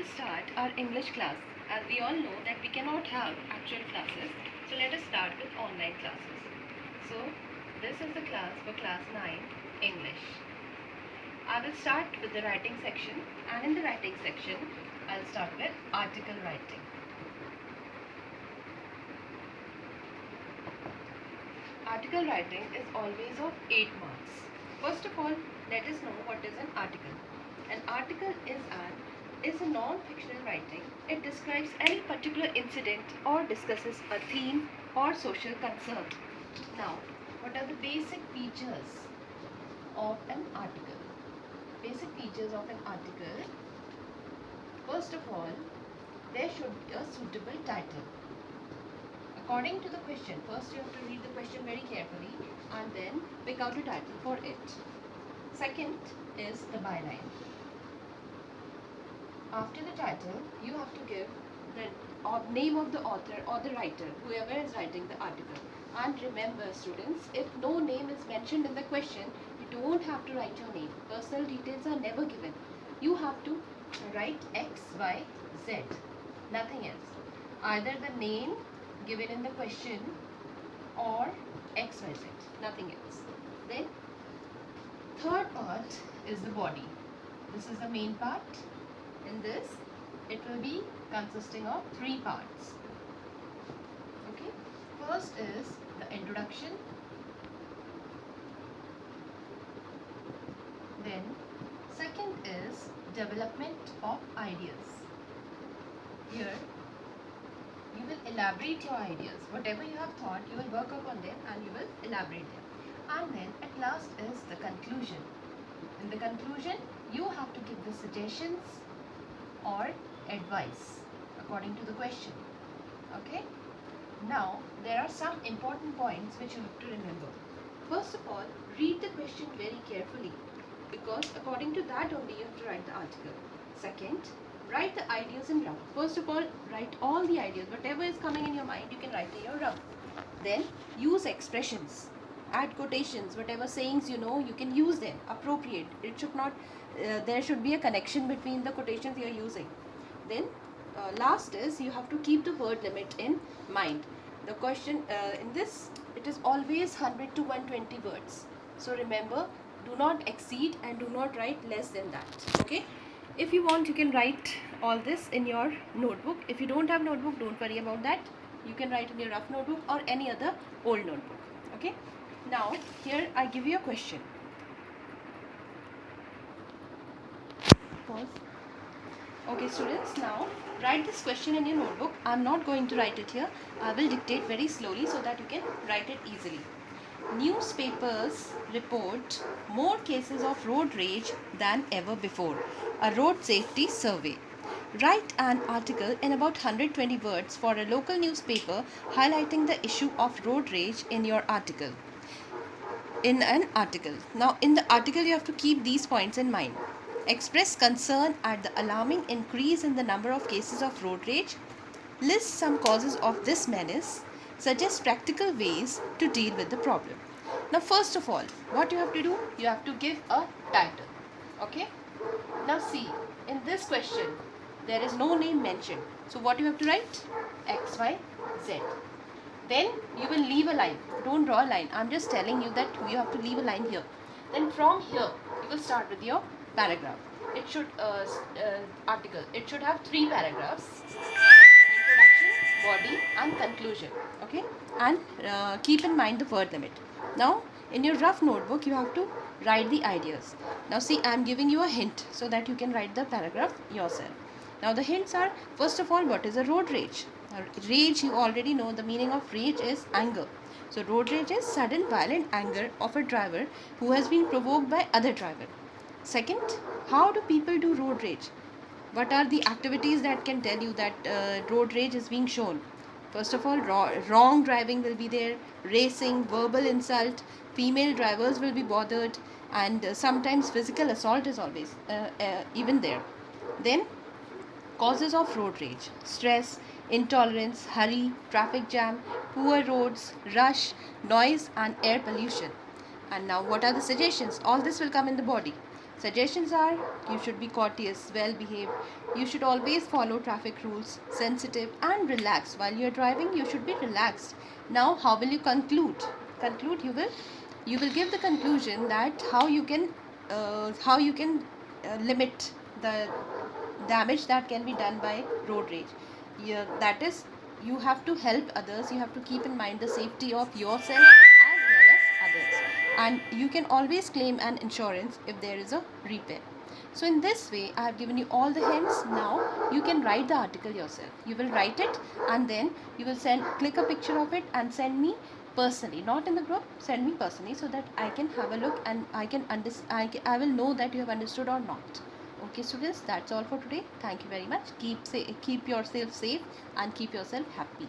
us start our English class. As we all know that we cannot have actual classes, so let us start with online classes. So this is the class for class 9 English. I will start with the writing section, and in the writing section I'll start with article writing. Article writing is always of 8 marks. First of all, let us know what is an article. An article is a non-fictional writing. It describes any particular incident or discusses a theme or social concern. Now, what are the basic features of an article? Basic features of an article. First of all, there should be a suitable title. According to the question, first you have to read the question very carefully and then pick out a title for it. Second is the byline. After the title, you have to give the name of the author or the writer, whoever is writing the article. And remember students, if no name is mentioned in the question, you don't have to write your name. Personal details are never given. You have to write X, Y, Z, nothing else. Either the name given in the question or X, Y, Z, nothing else. Then third part is the body. This is the main part. In this, it will be consisting of 3 parts. Okay. First is the introduction. Then second is development of ideas. Here you will elaborate your ideas. Whatever you have thought, you will work upon them and you will elaborate them. And then at last is the conclusion. In the conclusion, you have to give the suggestions or advice according to the question. Okay. Now there are some important points which you have to remember. First of all, read the question very carefully, because according to that only you have to write the article. Second, write the ideas in rough. First of all, write all the ideas. Whatever is coming in your mind, you can write in your rough. Then use expressions, add quotations, whatever sayings you know, you can use them. Appropriate. It should not. There should be a connection between the quotations you are using. Then last is you have to keep the word limit in mind. The question in this, it is always 100 to 120 words. So remember, do not exceed and do not write less than that. Okay. If you want, you can write all this in your notebook. If you don't have notebook, don't worry about that. You can write in your rough notebook or any other old notebook. Okay. Now here I give you a question. Pause. Okay students, now write this question in your notebook. I am not going to write it here. I will dictate very slowly so that you can write it easily. Newspapers report more cases of road rage than ever before. A road safety survey. Write an article in about 120 words for a local newspaper highlighting the issue of road rage in your article. In an article. Now in the article you have to keep these points in mind. Express concern at the alarming increase in the number of cases of road rage. List some causes of this menace. Suggest practical ways to deal with the problem. Now first of all, what you have to do? You have to give a title. Okay. Now see, in this question, there is no name mentioned. So what you have to write? X, Y, Z. Then you will leave a line. Don't draw a line. I'm just telling you that you have to leave a line here. Then from here, you will start with your paragraph. It should article. It should have 3 paragraphs: introduction, body, and conclusion. Okay, and keep in mind the word limit. Now, in your rough notebook, you have to write the ideas. Now, see, I am giving you a hint so that you can write the paragraph yourself. Now, the hints are: first of all, what is a road rage? Rage, you already know the meaning of rage is anger. So, road rage is sudden violent anger of a driver who has been provoked by other driver. Second, how do people do road rage? What are the activities that can tell you that road rage is being shown? First of all, wrong driving will be there, racing, verbal insult, female drivers will be bothered, and sometimes physical assault is always even there. Then, causes of road rage: stress, intolerance, hurry, traffic jam, poor roads, rush, noise, and air pollution. And now what are the suggestions? All this will come in the body. Suggestions are, you should be courteous, well behaved, you should always follow traffic rules, sensitive and relaxed. While you are driving, you should be relaxed. Now, how will you conclude? Conclude, you will give the conclusion that how you can limit the damage that can be done by road rage. That is, you have to help others, you have to keep in mind the safety of yourself as well as others, and you can always claim an insurance if there is a repair. So in this way, I have given you all the hints. Now you can write the article yourself. You will write it and then you will click a picture of it and send me personally, not in the group, send me personally, so that I can have a look and I will know that you have understood or not. Okay students, that's all for today. Thank you very much. Keep yourself safe and keep yourself happy.